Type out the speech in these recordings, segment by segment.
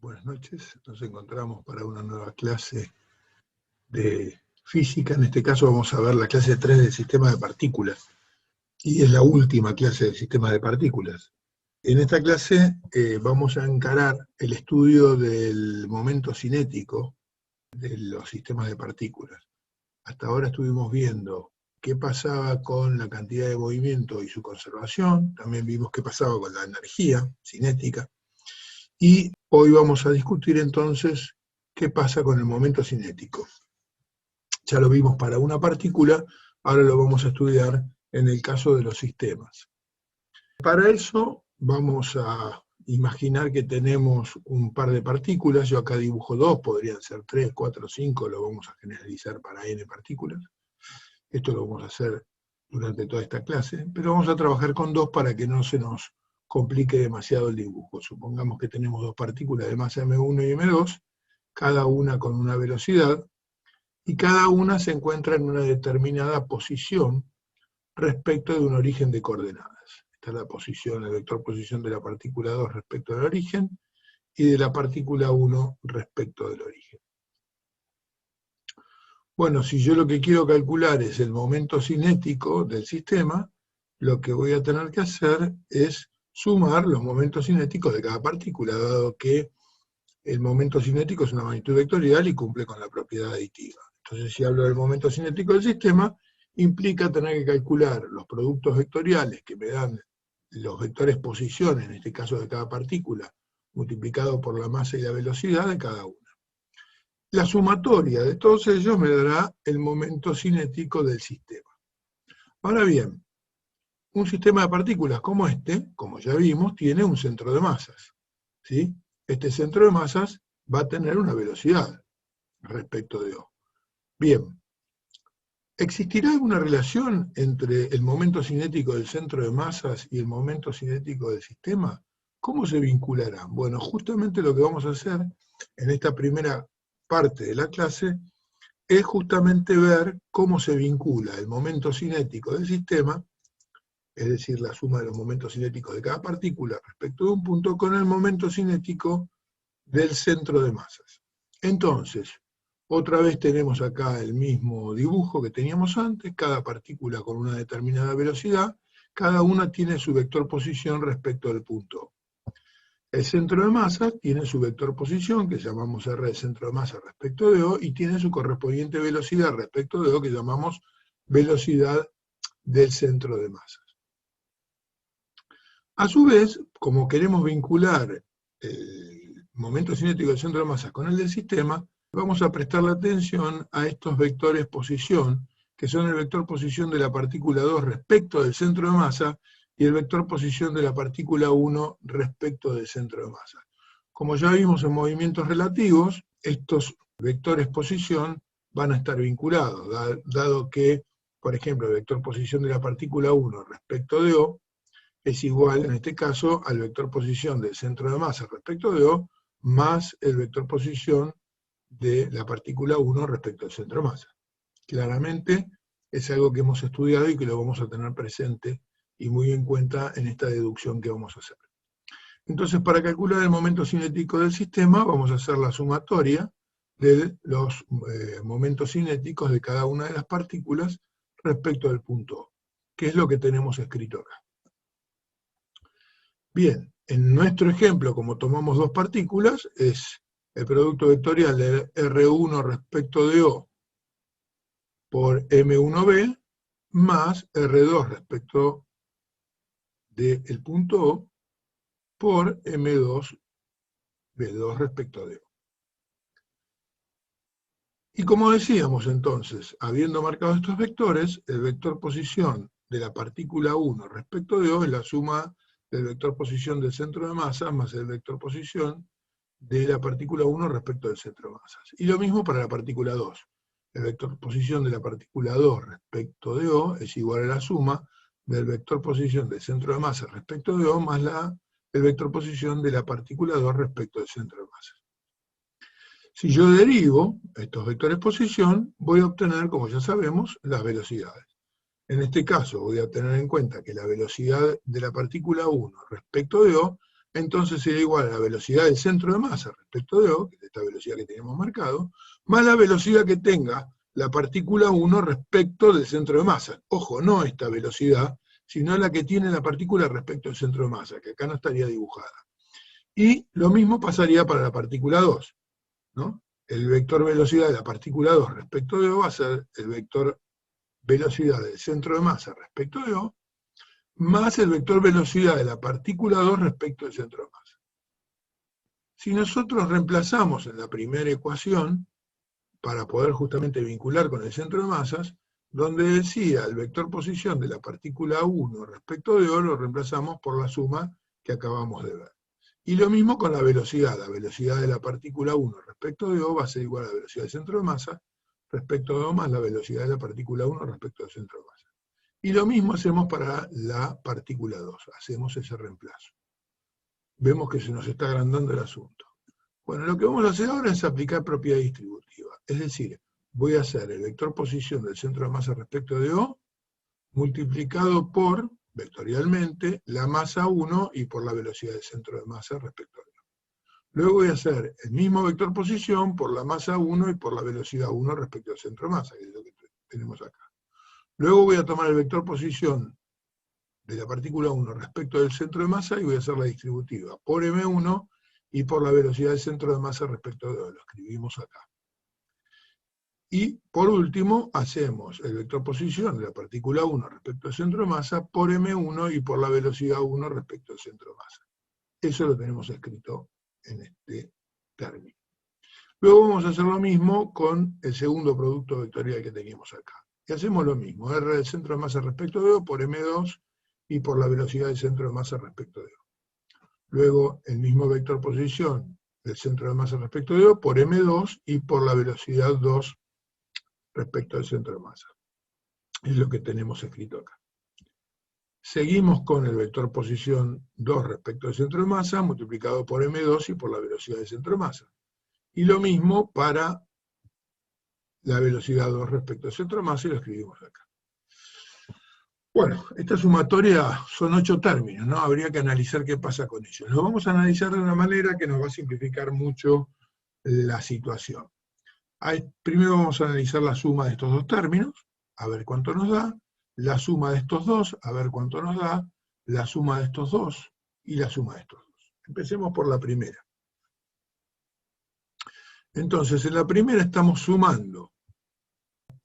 Buenas noches, nos encontramos para una nueva clase de física. En este caso vamos a ver la clase 3 del sistema de partículas, y es la última clase del sistema de partículas. En esta clase vamos a encarar el estudio del momento cinético de los sistemas de partículas. Hasta ahora estuvimos viendo qué pasaba con la cantidad de movimiento y su conservación, también vimos qué pasaba con la energía cinética, y hoy vamos a discutir entonces qué pasa con el momento cinético. Ya lo vimos para una partícula, ahora lo vamos a estudiar en el caso de los sistemas. Para eso vamos a imaginar que tenemos un par de partículas, yo acá dibujo dos, podrían ser 3, 4, 5, lo vamos a generalizar para n partículas. Esto lo vamos a hacer durante toda esta clase, pero vamos a trabajar con dos para que no se nos complique demasiado el dibujo. Supongamos que tenemos dos partículas de masa m1 y m2, cada una con una velocidad, y cada una se encuentra en una determinada posición respecto de un origen de coordenadas. Esta es la posición, el vector posición de la partícula 2 respecto del origen, y de la partícula 1 respecto del origen. Bueno, si yo lo que quiero calcular es el momento cinético del sistema, lo que voy a tener que hacer es sumar los momentos cinéticos de cada partícula, dado que el momento cinético es una magnitud vectorial y cumple con la propiedad aditiva. Entonces, si hablo del momento cinético del sistema, implica tener que calcular los productos vectoriales que me dan los vectores posición, en este caso de cada partícula, multiplicado por la masa y la velocidad de cada una. La sumatoria de todos ellos me dará el momento cinético del sistema. Ahora bien, un sistema de partículas como este, como ya vimos, tiene un centro de masas, ¿sí? Este centro de masas va a tener una velocidad respecto de O. Bien, ¿existirá alguna relación entre el momento cinético del centro de masas y el momento cinético del sistema? ¿Cómo se vincularán? Bueno, justamente lo que vamos a hacer en esta primera parte de la clase es justamente ver cómo se vincula el momento cinético del sistema, es decir, la suma de los momentos cinéticos de cada partícula respecto de un punto, con el momento cinético del centro de masas. Entonces, otra vez tenemos acá el mismo dibujo que teníamos antes, cada partícula con una determinada velocidad, cada una tiene su vector posición respecto del punto. El centro de masa tiene su vector posición, que llamamos R de centro de masa respecto de O, y tiene su correspondiente velocidad respecto de O, que llamamos velocidad del centro de masas. A su vez, como queremos vincular el momento cinético del centro de masas con el del sistema, vamos a prestarle atención a estos vectores posición, que son el vector posición de la partícula 2 respecto del centro de masa, y el vector posición de la partícula 1 respecto del centro de masa. Como ya vimos en movimientos relativos, estos vectores posición van a estar vinculados, dado que, por ejemplo, el vector posición de la partícula 1 respecto de O es igual, en este caso, al vector posición del centro de masa respecto de O, más el vector posición de la partícula 1 respecto al centro de masa. Claramente es algo que hemos estudiado y que lo vamos a tener presente y muy en cuenta en esta deducción que vamos a hacer. Entonces, para calcular el momento cinético del sistema, vamos a hacer la sumatoria de los momentos cinéticos de cada una de las partículas respecto del punto O, que es lo que tenemos escrito acá. Bien, en nuestro ejemplo, como tomamos dos partículas, es el producto vectorial de R1 respecto de O por M1B más R2 respecto del punto O por M2B2 respecto de O. Y como decíamos entonces, habiendo marcado estos vectores, el vector posición de la partícula 1 respecto de O es la suma del vector posición del centro de masa más el vector posición de la partícula 1 respecto del centro de masas. Y lo mismo para la partícula 2. El vector posición de la partícula 2 respecto de O es igual a la suma del vector posición del centro de masa respecto de O más el vector posición de la partícula 2 respecto del centro de masa. Si yo derivo estos vectores posición, voy a obtener, como ya sabemos, las velocidades. En este caso voy a tener en cuenta que la velocidad de la partícula 1 respecto de O entonces sería igual a la velocidad del centro de masa respecto de O, que es esta velocidad que tenemos marcado, más la velocidad que tenga la partícula 1 respecto del centro de masa. Ojo, no esta velocidad, sino la que tiene la partícula respecto al centro de masa, que acá no estaría dibujada. Y lo mismo pasaría para la partícula 2, ¿no? El vector velocidad de la partícula 2 respecto de O va a ser el vector velocidad del centro de masa respecto de O, más el vector velocidad de la partícula 2 respecto del centro de masa. Si nosotros reemplazamos en la primera ecuación, para poder justamente vincular con el centro de masas, donde decía el vector posición de la partícula 1 respecto de O, lo reemplazamos por la suma que acabamos de ver. Y lo mismo con la velocidad de la partícula 1 respecto de O va a ser igual a la velocidad del centro de masa respecto de O más la velocidad de la partícula 1 respecto al centro de masa. Y lo mismo hacemos para la partícula 2, hacemos ese reemplazo. Vemos que se nos está agrandando el asunto. Bueno, lo que vamos a hacer ahora es aplicar propiedad distributiva. Es decir, voy a hacer el vector posición del centro de masa respecto de O, multiplicado por, vectorialmente, la masa 1 y por la velocidad del centro de masa respecto de O. Luego voy a hacer el mismo vector posición por la masa 1 y por la velocidad 1 respecto al centro de masa, que es lo que tenemos acá. Luego voy a tomar el vector posición de la partícula 1 respecto del centro de masa y voy a hacer la distributiva por M1 y por la velocidad del centro de masa respecto de O. Lo escribimos acá. Y por último, hacemos el vector posición de la partícula 1 respecto al centro de masa por M1 y por la velocidad 1 respecto al centro de masa. Eso lo tenemos escrito en este término. Luego vamos a hacer lo mismo con el segundo producto vectorial que teníamos acá. Y hacemos lo mismo, R del centro de masa respecto de O por M2 y por la velocidad del centro de masa respecto de O. Luego el mismo vector posición del centro de masa respecto de O por M2 y por la velocidad 2 respecto al centro de masa. Es lo que tenemos escrito acá. Seguimos con el vector posición 2 respecto al centro de masa, multiplicado por M2 y por la velocidad del centro de masa. Y lo mismo para la velocidad 2 respecto al centro de masa, y lo escribimos acá. Bueno, esta sumatoria son 8 términos, ¿no? Habría que analizar qué pasa con ellos. Lo vamos a analizar de una manera que nos va a simplificar mucho la situación. Primero vamos a analizar la suma de estos dos términos, a ver cuánto nos da, la suma de estos dos, a ver cuánto nos da, la suma de estos dos y la suma de estos dos. Empecemos por la primera. Entonces, en la primera estamos sumando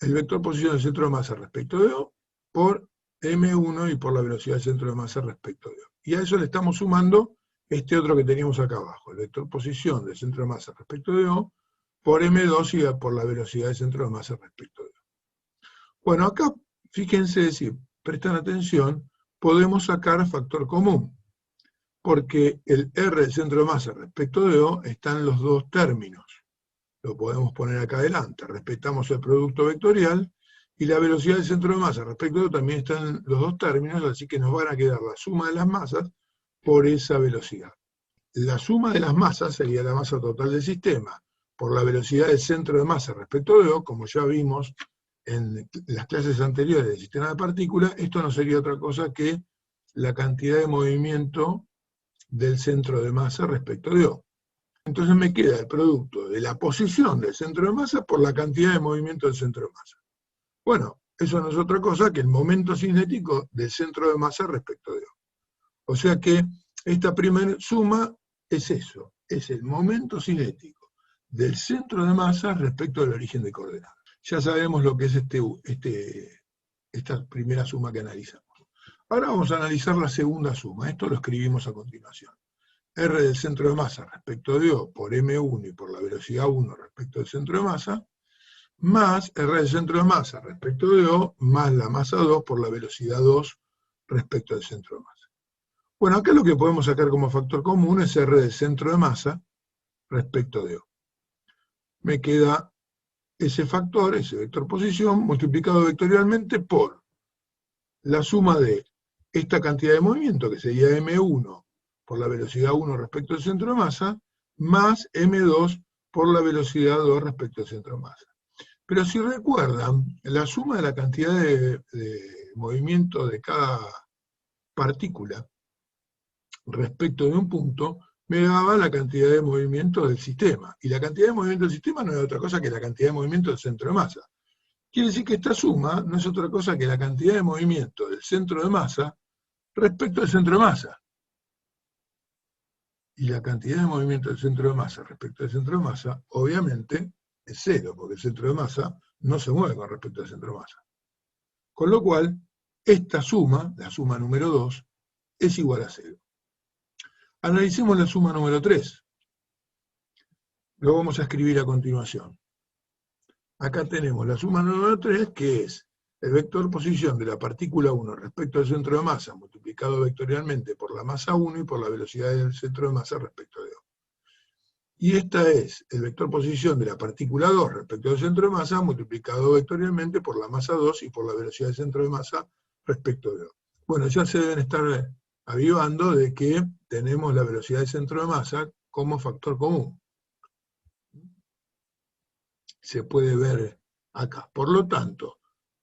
el vector posición del centro de masa respecto de O por M1 y por la velocidad del centro de masa respecto de O. Y a eso le estamos sumando este otro que teníamos acá abajo, el vector posición del centro de masa respecto de O por M2 y por la velocidad del centro de masa respecto de O. Bueno, acá, fíjense, si prestan atención, podemos sacar factor común, porque el R del centro de masa respecto de O están los dos términos. Lo podemos poner acá adelante. Respetamos el producto vectorial, y la velocidad del centro de masa respecto de O también están los dos términos, así que nos van a quedar la suma de las masas por esa velocidad. La suma de las masas sería la masa total del sistema por la velocidad del centro de masa respecto de O, como ya vimos en las clases anteriores del sistema de partículas. Esto no sería otra cosa que la cantidad de movimiento del centro de masa respecto de O. Entonces me queda el producto de la posición del centro de masa por la cantidad de movimiento del centro de masa. Bueno, eso no es otra cosa que el momento cinético del centro de masa respecto de O. O sea que esta primera suma es eso, es el momento cinético del centro de masa respecto del origen de coordenadas. Ya sabemos lo que es esta primera suma que analizamos. Ahora vamos a analizar la segunda suma. Esto lo escribimos a continuación. R del centro de masa respecto de O por M1 y por la velocidad 1 respecto del centro de masa, más R del centro de masa respecto de O, más la masa 2 por la velocidad 2 respecto del centro de masa. Bueno, acá lo que podemos sacar como factor común es R del centro de masa respecto de O. Me queda ese factor, ese vector posición, multiplicado vectorialmente por la suma de esta cantidad de movimiento, que sería M1 por la velocidad 1 respecto al centro de masa, más M2 por la velocidad 2 respecto al centro de masa. Pero si recuerdan, la suma de la cantidad de movimiento de cada partícula respecto de un punto, me daba la cantidad de movimiento del sistema. Y la cantidad de movimiento del sistema no es otra cosa que la cantidad de movimiento del centro de masa. Quiere decir que esta suma no es otra cosa que la cantidad de movimiento del centro de masa respecto al centro de masa. Y la cantidad de movimiento del centro de masa respecto al centro de masa, obviamente, es cero, porque el centro de masa no se mueve con respecto al centro de masa. Con lo cual, esta suma, la suma número 2, es igual a 0. Analicemos la suma número 3. Lo vamos a escribir a continuación. Acá tenemos la suma número 3, que es el vector posición de la partícula 1 respecto al centro de masa, multiplicado vectorialmente por la masa 1 y por la velocidad del centro de masa respecto de O. Y esta es el vector posición de la partícula 2 respecto al centro de masa, multiplicado vectorialmente por la masa 2 y por la velocidad del centro de masa respecto de O. Bueno, ya se deben estar avivando de que tenemos la velocidad del centro de masa como factor común. Se puede ver acá. Por lo tanto,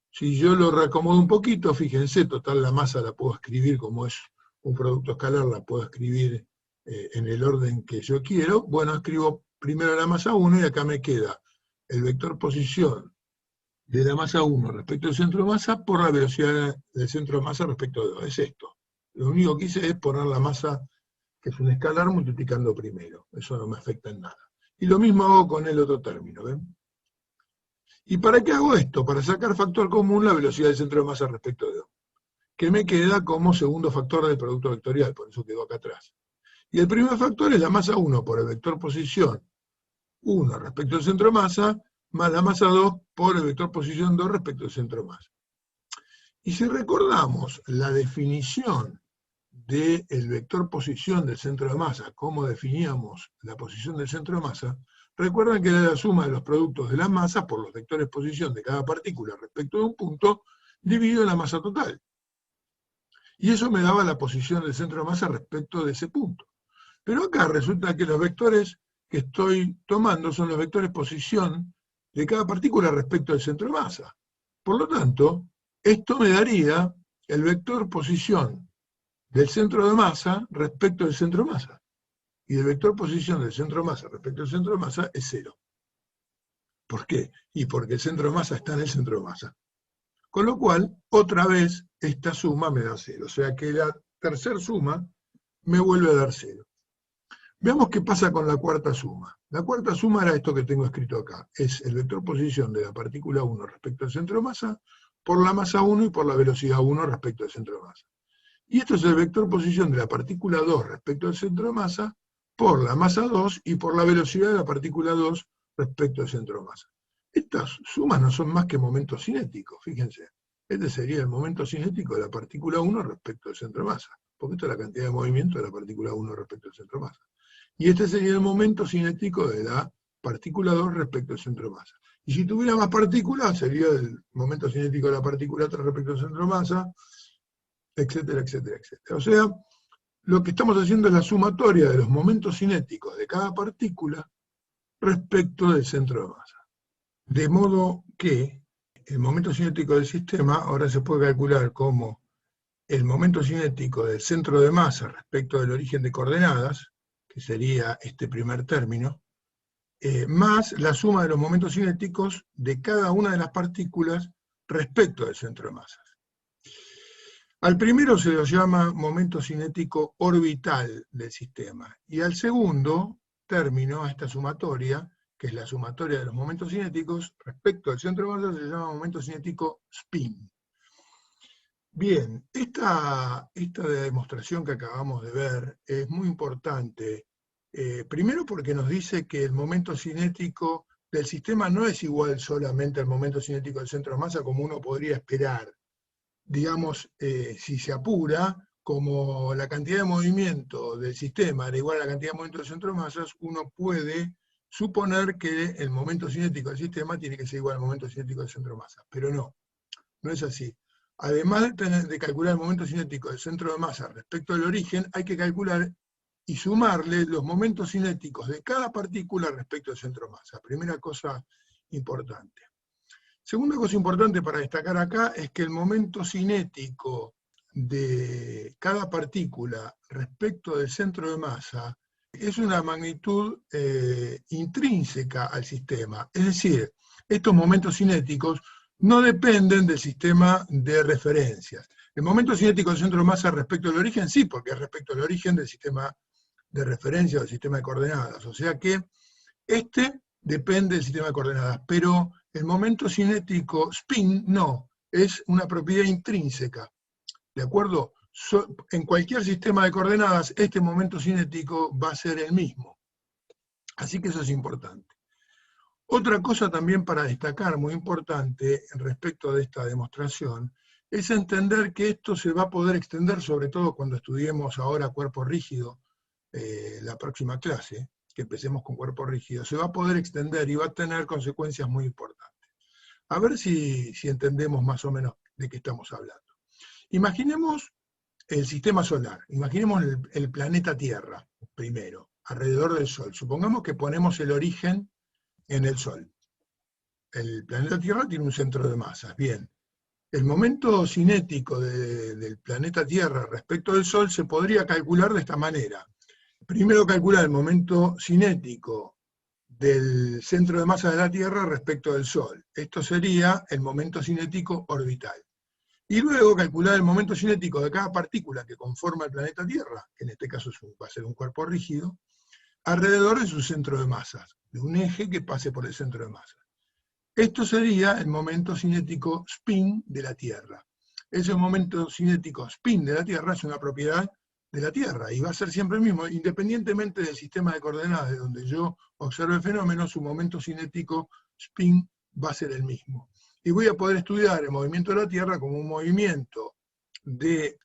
si yo lo reacomodo un poquito, fíjense, total la masa la puedo escribir como es un producto escalar, la puedo escribir en el orden que yo quiero. Bueno, escribo primero la masa 1 y acá me queda el vector posición de la masa 1 respecto al centro de masa por la velocidad del centro de masa respecto de 2. Es esto. Lo único que hice es poner la masa, que es un escalar, multiplicando primero. Eso no me afecta en nada. Y lo mismo hago con el otro término, ¿ven? ¿Y para qué hago esto? Para sacar factor común la velocidad del centro de masa respecto de O, que me queda como segundo factor del producto vectorial, por eso quedó acá atrás. Y el primer factor es la masa 1 por el vector posición 1 respecto al centro de masa, más la masa 2 por el vector posición 2 respecto al centro de masa. Y si recordamos la definición del vector posición del centro de masa, cómo definíamos la posición del centro de masa, recuerdan que era la suma de los productos de las masas por los vectores posición de cada partícula respecto de un punto, dividido en la masa total. Y eso me daba la posición del centro de masa respecto de ese punto. Pero acá resulta que los vectores que estoy tomando son los vectores posición de cada partícula respecto al centro de masa. Por lo tanto, esto me daría el vector posición del centro de masa respecto del centro de masa. Y el vector posición del centro de masa respecto al centro de masa es 0. ¿Por qué? Y porque el centro de masa está en el centro de masa. Con lo cual, otra vez, esta suma me da 0. O sea que la tercera suma me vuelve a dar 0. Veamos qué pasa con la cuarta suma. La cuarta suma era esto que tengo escrito acá. Es el vector posición de la partícula 1 respecto al centro de masa por la masa 1 y por la velocidad 1 respecto al centro de masa. Y esto es el vector posición de la partícula 2 respecto al centro de masa por la masa 2 y por la velocidad de la partícula 2 respecto al centro de masa. Estas sumas no son más que momentos cinéticos, fíjense. Este sería el momento cinético de la partícula 1 respecto al centro de masa, porque esto es la cantidad de movimiento de la partícula 1 respecto al centro de masa. Y este sería el momento cinético de la partícula 2 respecto al centro de masa. Y si tuviera más partículas, sería el momento cinético de la partícula 3 respecto al centro de masa, etcétera, etcétera, etcétera. O sea, lo que estamos haciendo es la sumatoria de los momentos cinéticos de cada partícula respecto del centro de masa. De modo que el momento cinético del sistema ahora se puede calcular como el momento cinético del centro de masa respecto del origen de coordenadas, que sería este primer término, más la suma de los momentos cinéticos de cada una de las partículas respecto del centro de masa. Al primero se lo llama momento cinético orbital del sistema, y al segundo término, a esta sumatoria, que es la sumatoria de los momentos cinéticos, respecto al centro de masa se llama momento cinético spin. Bien, esta demostración que acabamos de ver es muy importante, primero porque nos dice que el momento cinético del sistema no es igual solamente al momento cinético del centro de masa como uno podría esperar. Digamos, si se apura, como la cantidad de movimiento del sistema era igual a la cantidad de movimiento del centro de masas, uno puede suponer que el momento cinético del sistema tiene que ser igual al momento cinético del centro de masa, pero no es así. Además de calcular el momento cinético del centro de masa respecto al origen, hay que calcular y sumarle los momentos cinéticos de cada partícula respecto al centro de masa. Primera cosa importante. Segunda cosa importante para destacar acá es que el momento cinético de cada partícula respecto del centro de masa es una magnitud intrínseca al sistema. Es decir, estos momentos cinéticos no dependen del sistema de referencias. El momento cinético del centro de masa respecto al origen, sí, porque es respecto al origen del sistema de referencia o del sistema de coordenadas. O sea que este depende del sistema de coordenadas, pero el momento cinético spin no, es una propiedad intrínseca. ¿De acuerdo? En cualquier sistema de coordenadas, este momento cinético va a ser el mismo. Así que eso es importante. Otra cosa también para destacar, muy importante respecto de esta demostración, es entender que esto se va a poder extender, sobre todo cuando estudiemos ahora cuerpo rígido, la próxima clase, que empecemos con cuerpo rígido, se va a poder extender y va a tener consecuencias muy importantes. A ver si entendemos más o menos de qué estamos hablando. Imaginemos el sistema solar, imaginemos el planeta Tierra, primero, alrededor del Sol. Supongamos que ponemos el origen en el Sol. El planeta Tierra tiene un centro de masas, bien. El momento cinético del planeta Tierra respecto del Sol se podría calcular de esta manera. Primero calcular el momento cinético del centro de masa de la Tierra respecto del Sol. Esto sería el momento cinético orbital. Y luego calcular el momento cinético de cada partícula que conforma el planeta Tierra, que en este caso va a ser un cuerpo rígido, alrededor de su centro de masas, de un eje que pase por el centro de masas. Esto sería el momento cinético spin de la Tierra. Ese momento cinético spin de la Tierra es una propiedad de la Tierra, y va a ser siempre el mismo, independientemente del sistema de coordenadas de donde yo observe el fenómeno, su momento cinético spin va a ser el mismo. Y voy a poder estudiar el movimiento de la Tierra como un movimiento del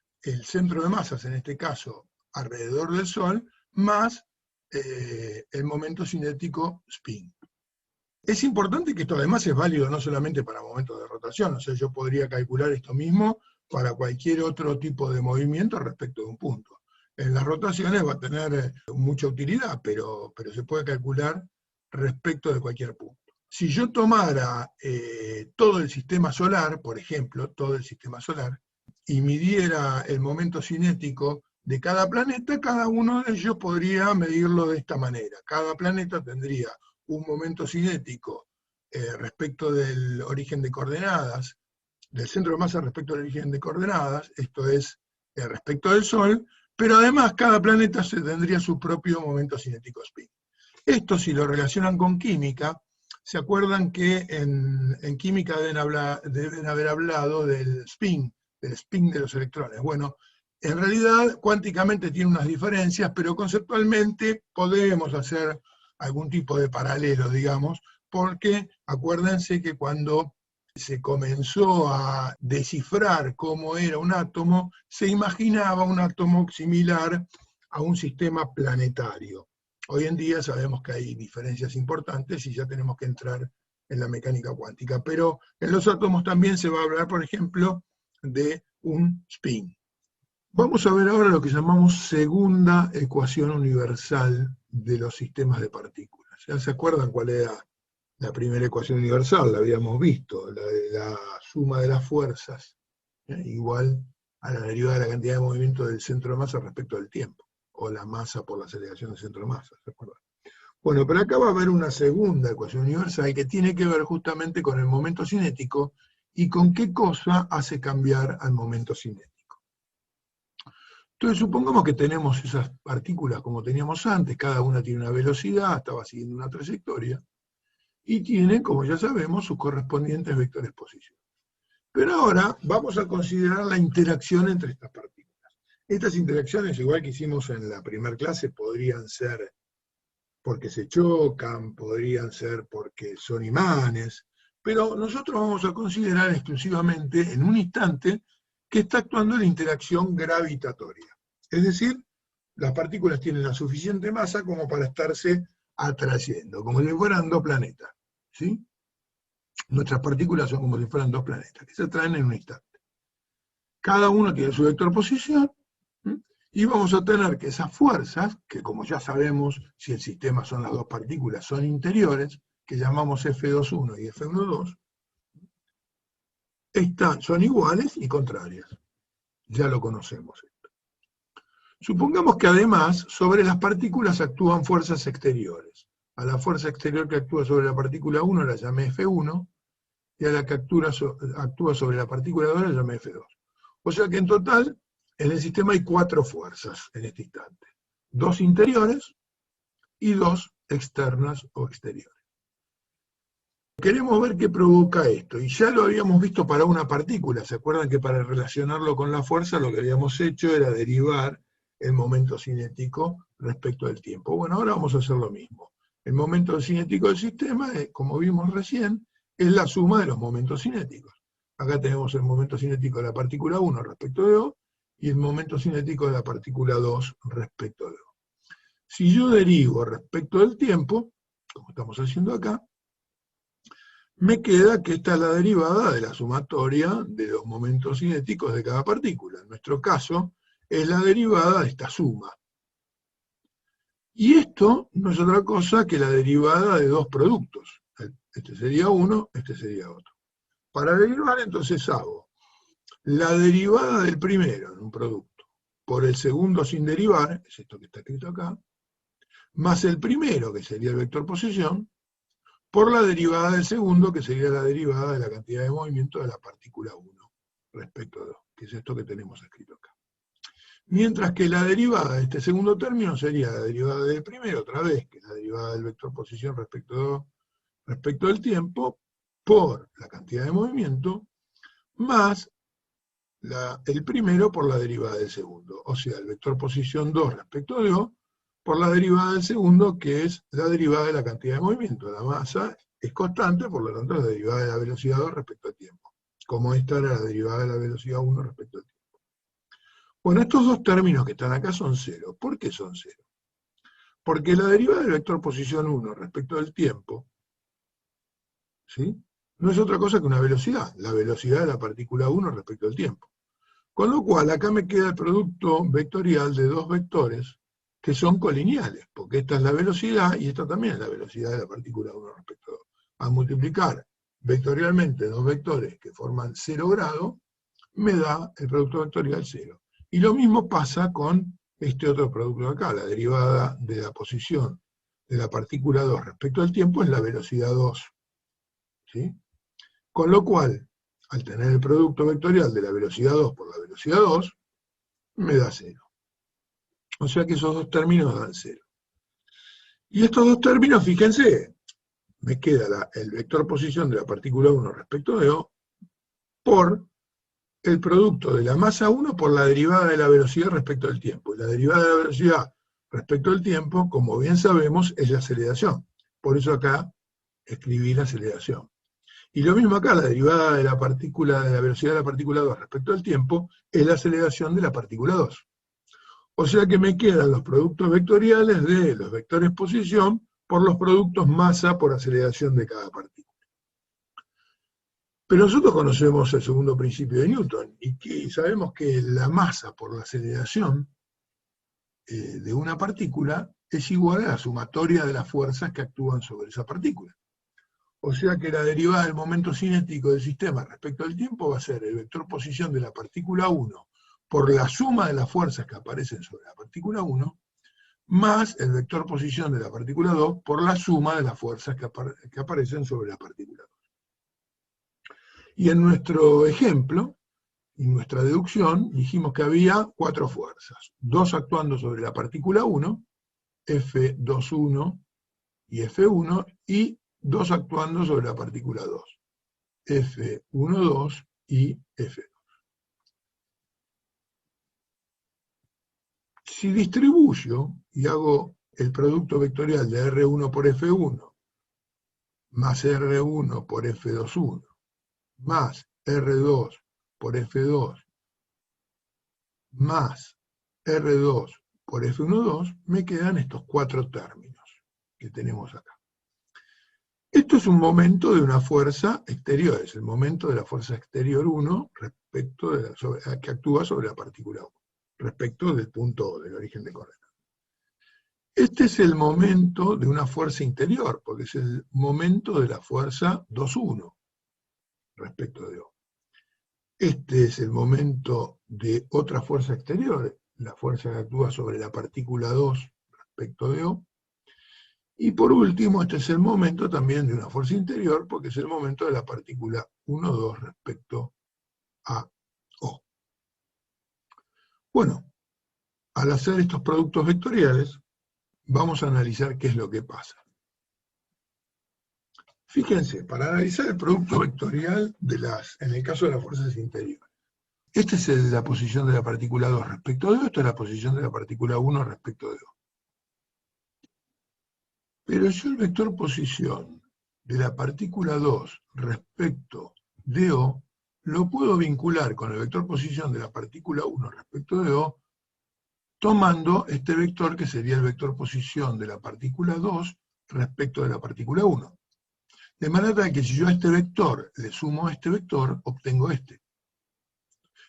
centro de masas, en este caso alrededor del Sol, más el momento cinético spin. Es importante que esto además es válido no solamente para momentos de rotación, o sea, yo podría calcular esto mismo para cualquier otro tipo de movimiento respecto de un punto. En las rotaciones va a tener mucha utilidad, pero se puede calcular respecto de cualquier punto. Si yo tomara todo el sistema solar, por ejemplo, todo el sistema solar, y midiera el momento cinético de cada planeta, cada uno de ellos podría medirlo de esta manera. Cada planeta tendría un momento cinético respecto del origen de coordenadas, del centro de masa respecto al origen de coordenadas, esto es respecto del Sol, pero además cada planeta tendría su propio momento cinético spin. Esto, si lo relacionan con química, se acuerdan que en química deben haber hablado del spin de los electrones. Bueno, en realidad cuánticamente tiene unas diferencias, pero conceptualmente podemos hacer algún tipo de paralelo, digamos, porque acuérdense que cuando se comenzó a descifrar cómo era un átomo, se imaginaba un átomo similar a un sistema planetario. Hoy en día sabemos que hay diferencias importantes y ya tenemos que entrar en la mecánica cuántica, pero en los átomos también se va a hablar, por ejemplo, de un spin. Vamos a ver ahora lo que llamamos segunda ecuación universal de los sistemas de partículas. ¿Ya se acuerdan cuál era la primera ecuación universal? La habíamos visto, la de la suma de las fuerzas, igual a la derivada de la cantidad de movimiento del centro de masa respecto al tiempo, o la masa por la aceleración del centro de masa, ¿se acuerdan? Bueno, pero acá va a haber una segunda ecuación universal que tiene que ver justamente con el momento cinético y con qué cosa hace cambiar al momento cinético. Entonces supongamos que tenemos esas partículas como teníamos antes, cada una tiene una velocidad, estaba siguiendo una trayectoria, y tienen, como ya sabemos, sus correspondientes vectores posicionales. Pero ahora vamos a considerar la interacción entre estas partículas. Estas interacciones, igual que hicimos en la primera clase, podrían ser porque se chocan, podrían ser porque son imanes, pero nosotros vamos a considerar exclusivamente, en un instante, que está actuando la interacción gravitatoria. Es decir, las partículas tienen la suficiente masa como para estarse atrayendo, como si fueran dos planetas. ¿Sí? Nuestras partículas son como si fueran dos planetas, que se atraen en un instante. Cada uno tiene su vector posición, y vamos a tener que esas fuerzas, que como ya sabemos, si el sistema son las dos partículas, son interiores, que llamamos F2.1 y F1.2, son iguales y contrarias. Ya lo conocemos esto. Supongamos que además sobre las partículas actúan fuerzas exteriores. A la fuerza exterior que actúa sobre la partícula 1 la llamé F1, y a la que actúa sobre la partícula 2 la llamé F2. O sea que en total, en el sistema hay 4 fuerzas en este instante. 2 interiores y 2 externas o exteriores. Queremos ver qué provoca esto, y ya lo habíamos visto para una partícula. ¿Se acuerdan que para relacionarlo con la fuerza lo que habíamos hecho era derivar el momento cinético respecto del tiempo? Bueno, ahora vamos a hacer lo mismo. El momento cinético del sistema, como vimos recién, es la suma de los momentos cinéticos. Acá tenemos el momento cinético de la partícula 1 respecto de O, y el momento cinético de la partícula 2 respecto de O. Si yo derivo respecto del tiempo, como estamos haciendo acá, me queda que esta es la derivada de la sumatoria de los momentos cinéticos de cada partícula. En nuestro caso, es la derivada de esta suma. Y esto no es otra cosa que la derivada de 2 productos. Este sería uno, este sería otro. Para derivar, entonces hago la derivada del primero en un producto por el segundo sin derivar, es esto que está escrito acá, más el primero, que sería el vector posición, por la derivada del segundo, que sería la derivada de la cantidad de movimiento de la partícula 1 respecto a 2, que es esto que tenemos escrito acá. Mientras que la derivada de este segundo término sería la derivada del primero, otra vez, que es la derivada del vector posición respecto del tiempo, por la cantidad de movimiento, más el primero por la derivada del segundo. O sea, el vector posición 2 respecto de O, por la derivada del segundo, que es la derivada de la cantidad de movimiento. La masa es constante, por lo tanto, la derivada de la velocidad 2 respecto al tiempo. Como esta era la derivada de la velocidad 1 respecto al tiempo. Bueno, estos dos términos que están acá son cero. ¿Por qué son cero? Porque la derivada del vector posición 1 respecto del tiempo, ¿sí?, no es otra cosa que una velocidad, la velocidad de la partícula 1 respecto al tiempo. Con lo cual, acá me queda el producto vectorial de 2 vectores que son colineales, porque esta es la velocidad y esta también es la velocidad de la partícula 1 respecto a 2. Al multiplicar vectorialmente 2 vectores que forman 0 grado, me da el producto vectorial 0. Y lo mismo pasa con este otro producto de acá, la derivada de la posición de la partícula 2 respecto al tiempo es la velocidad 2. ¿Sí? Con lo cual, al tener el producto vectorial de la velocidad 2 por la velocidad 2, me da 0. O sea que esos dos términos dan 0. Y estos dos términos, fíjense, me queda el vector posición de la partícula 1 respecto de O por el producto de la masa 1 por la derivada de la velocidad respecto al tiempo. Y la derivada de la velocidad respecto al tiempo, como bien sabemos, es la aceleración. Por eso acá escribí la aceleración. Y lo mismo acá, la derivada de la velocidad de la partícula 2 respecto al tiempo, es la aceleración de la partícula 2. O sea que me quedan los productos vectoriales de los vectores posición por los productos masa por aceleración de cada partícula. Pero nosotros conocemos el segundo principio de Newton, y sabemos que la masa por la aceleración de una partícula es igual a la sumatoria de las fuerzas que actúan sobre esa partícula. O sea que la derivada del momento cinético del sistema respecto al tiempo va a ser el vector posición de la partícula 1 por la suma de las fuerzas que aparecen sobre la partícula 1, más el vector posición de la partícula 2 por la suma de las fuerzas que aparecen sobre la partícula 2. Y en nuestro ejemplo, en nuestra deducción, dijimos que había 4 fuerzas. 2 actuando sobre la partícula 1, F2,1 y F1, y 2 actuando sobre la partícula 2, F1,2 y F2. Si distribuyo y hago el producto vectorial de R1 por F1 más R1 por F2,1 más R2 por F2 más R2 por F1,2, me quedan estos 4 términos que tenemos acá. Esto es un momento de una fuerza exterior, es el momento de la fuerza exterior 1 respecto que actúa sobre la partícula 1, respecto del punto O, del origen de coordenadas. Este es el momento de una fuerza interior, porque es el momento de la fuerza 2,1 respecto de O. Este es el momento de otra fuerza exterior, la fuerza que actúa sobre la partícula 2 respecto de O. Y por último, este es el momento también de una fuerza interior, porque es el momento de la partícula 1,2 respecto a O. Bueno, al hacer estos productos vectoriales, vamos a analizar qué es lo que pasa. Fíjense, para analizar el producto vectorial en el caso de las fuerzas interiores. Esta es la posición de la partícula 2 respecto de O, esta es la posición de la partícula 1 respecto de O. Pero yo el vector posición de la partícula 2 respecto de O lo puedo vincular con el vector posición de la partícula 1 respecto de O, tomando este vector que sería el vector posición de la partícula 2 respecto de la partícula 1. De manera que si yo a este vector le sumo a este vector, obtengo este.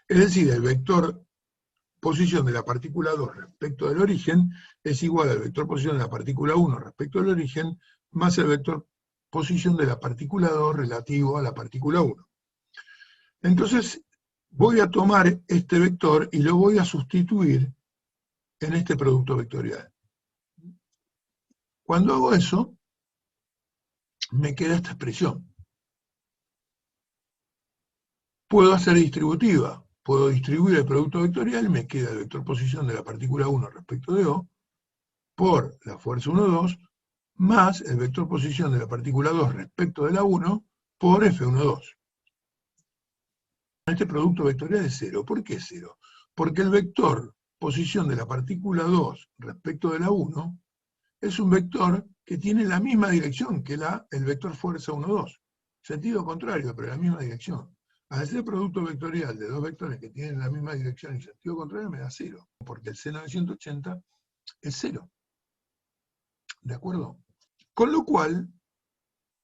Es decir, el vector posición de la partícula 2 respecto del origen es igual al vector posición de la partícula 1 respecto del origen, más el vector posición de la partícula 2 relativo a la partícula 1. Entonces, voy a tomar este vector y lo voy a sustituir en este producto vectorial. Cuando hago eso, me queda esta expresión. Puedo hacer distributiva. Puedo distribuir el producto vectorial y me queda el vector posición de la partícula 1 respecto de O por la fuerza 1,2 más el vector posición de la partícula 2 respecto de la 1 por F1,2. Este producto vectorial es 0. ¿Por qué 0? Porque el vector posición de la partícula 2 respecto de la 1 es un vector que tiene la misma dirección que el vector fuerza 1,2. Sentido contrario, pero la misma dirección. Al ser producto vectorial de dos vectores que tienen la misma dirección y sentido contrario me da 0, porque el seno de 180 es 0. ¿De acuerdo? Con lo cual,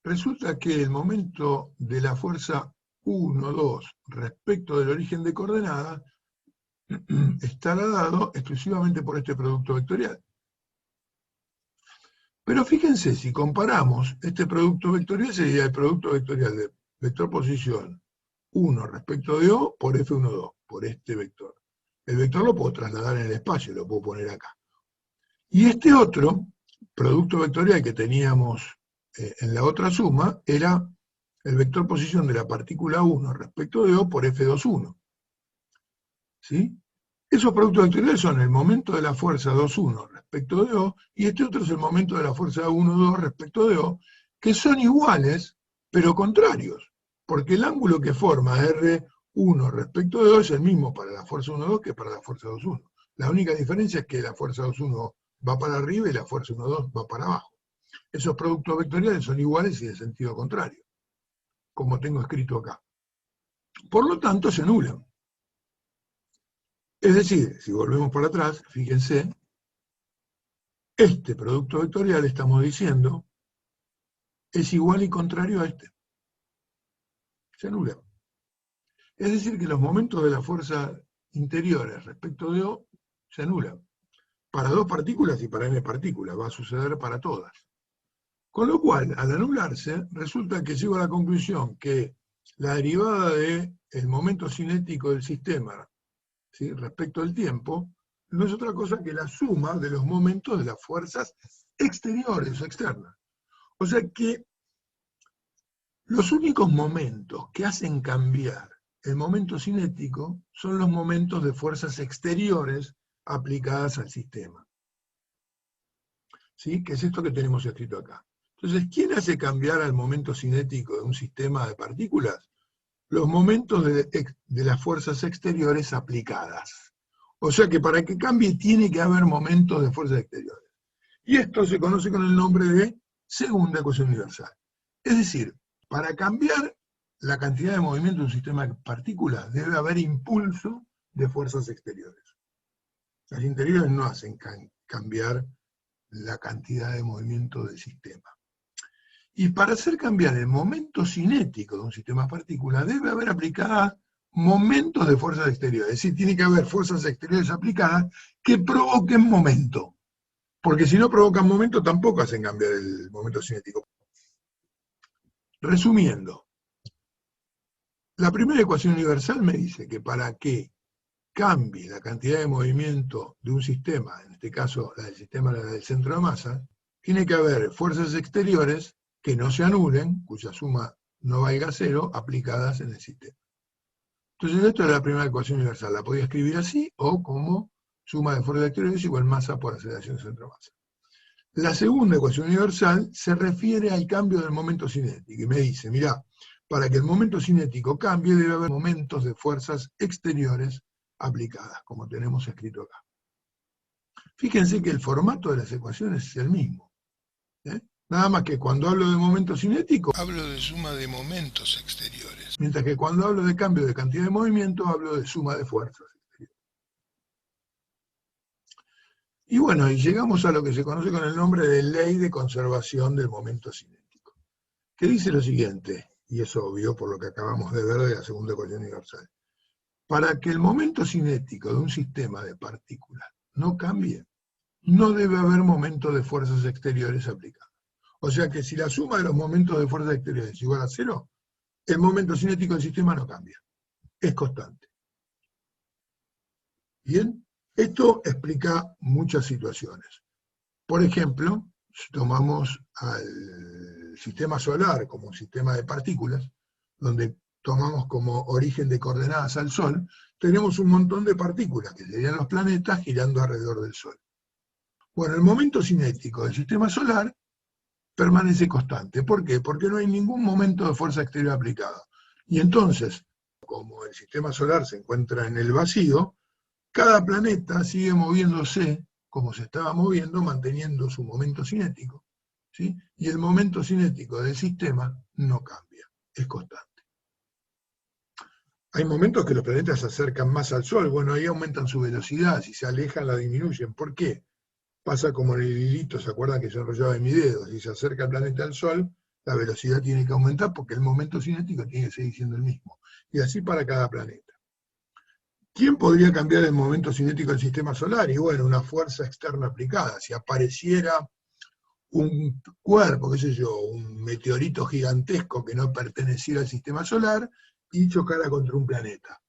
resulta que el momento de la fuerza 1,2 respecto del origen de coordenadas estará dado exclusivamente por este producto vectorial. Pero fíjense, si comparamos, este producto vectorial sería el producto vectorial de vector posición 1 respecto de O por F1,2, por este vector. El vector lo puedo trasladar en el espacio, lo puedo poner acá. Y este otro producto vectorial que teníamos en la otra suma era el vector posición de la partícula 1 respecto de O por F2,1. ¿Sí? Esos productos vectoriales son el momento de la fuerza 2,1 respecto de O, y este otro es el momento de la fuerza 1,2 respecto de O, que son iguales, pero contrarios, porque el ángulo que forma R1 respecto de O es el mismo para la fuerza 1,2 que para la fuerza 2,1. La única diferencia es que la fuerza 2,1 va para arriba y la fuerza 1,2 va para abajo. Esos productos vectoriales son iguales y de sentido contrario, como tengo escrito acá. Por lo tanto, se anulan. Es decir, si volvemos para atrás, fíjense, este producto vectorial, estamos diciendo, es igual y contrario a este. Se anula. Es decir, que los momentos de la fuerza interiores respecto de O se anulan. Para dos partículas y para n partículas, va a suceder para todas. Con lo cual, al anularse, resulta que llego a la conclusión que la derivada del momento cinético del sistema, ¿sí?, respecto al tiempo, no es otra cosa que la suma de los momentos de las fuerzas exteriores o externas. O sea que los únicos momentos que hacen cambiar el momento cinético son los momentos de fuerzas exteriores aplicadas al sistema. ¿Sí? Que es esto que tenemos escrito acá. Entonces, ¿quién hace cambiar al momento cinético de un sistema de partículas? Los momentos de las fuerzas exteriores aplicadas. O sea que para que cambie tiene que haber momentos de fuerzas exteriores. Y esto se conoce con el nombre de segunda ecuación universal. Es decir, para cambiar la cantidad de movimiento de un sistema de partículas debe haber impulso de fuerzas exteriores. Las interiores no hacen cambiar la cantidad de movimiento del sistema. Y para hacer cambiar el momento cinético de un sistema de partículas debe haber aplicadas momentos de fuerzas exteriores. Es decir, tiene que haber fuerzas exteriores aplicadas que provoquen momento. Porque si no provocan momento tampoco hacen cambiar el momento cinético. Resumiendo, la primera ecuación universal me dice que para que cambie la cantidad de movimiento de un sistema, en este caso la del sistema del centro de masa, tiene que haber fuerzas exteriores que no se anulen, cuya suma no valga cero, aplicadas en el sistema. Entonces esto es la primera ecuación universal, la podía escribir así o como suma de fuerzas exteriores igual masa por aceleración centro-masa. La segunda ecuación universal se refiere al cambio del momento cinético y me dice, mirá, para que el momento cinético cambie debe haber momentos de fuerzas exteriores aplicadas, como tenemos escrito acá. Fíjense que el formato de las ecuaciones es el mismo. Nada más que cuando hablo de momento cinético, hablo de suma de momentos exteriores. Mientras que cuando hablo de cambio de cantidad de movimiento, hablo de suma de fuerzas exteriores. Y bueno, y llegamos a lo que se conoce con el nombre de ley de conservación del momento cinético, que dice lo siguiente, y es obvio por lo que acabamos de ver de la segunda ecuación universal. Para que el momento cinético de un sistema de partículas no cambie, no debe haber momento de fuerzas exteriores aplicadas. O sea que si la suma de los momentos de fuerzas exteriores es igual a cero, el momento cinético del sistema no cambia, es constante. Bien, esto explica muchas situaciones. Por ejemplo, si tomamos al sistema solar como un sistema de partículas, donde tomamos como origen de coordenadas al Sol, tenemos un montón de partículas, que serían los planetas, girando alrededor del Sol. Bueno, el momento cinético del sistema solar permanece constante. ¿Por qué? Porque no hay ningún momento de fuerza exterior aplicada. Y entonces, como el sistema solar se encuentra en el vacío, cada planeta sigue moviéndose como se estaba moviendo, manteniendo su momento cinético, ¿sí? Y el momento cinético del sistema no cambia, es constante. Hay momentos que los planetas se acercan más al Sol, bueno, ahí aumentan su velocidad, si se alejan la disminuyen. ¿Por qué? Pasa como en el hilito, ¿se acuerdan que yo enrollaba en mi dedo? Si se acerca el planeta al Sol, la velocidad tiene que aumentar porque el momento cinético tiene que seguir siendo el mismo. Y así para cada planeta. ¿Quién podría cambiar el momento cinético del sistema solar? Y bueno, una fuerza externa aplicada. Si apareciera un cuerpo, qué sé yo, un meteorito gigantesco que no perteneciera al sistema solar y chocara contra un planeta.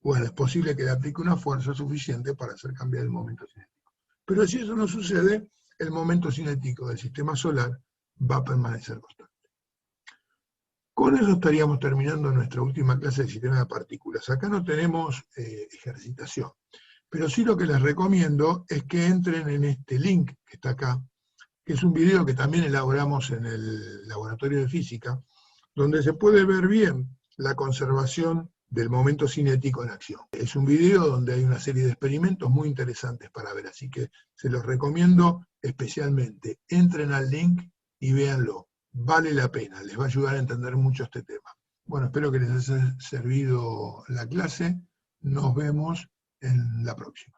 Bueno, es posible que le aplique una fuerza suficiente para hacer cambiar el momento cinético. Pero si eso no sucede, el momento cinético del sistema solar va a permanecer constante. Con eso estaríamos terminando nuestra última clase de sistema de partículas. Acá no tenemos ejercitación, pero sí lo que les recomiendo es que entren en este link que está acá, que es un video que también elaboramos en el laboratorio de física, donde se puede ver bien la conservación del momento cinético en acción. Es un video donde hay una serie de experimentos muy interesantes para ver, así que se los recomiendo especialmente. Entren al link y véanlo. Vale la pena, les va a ayudar a entender mucho este tema. Bueno, espero que les haya servido la clase. Nos vemos en la próxima.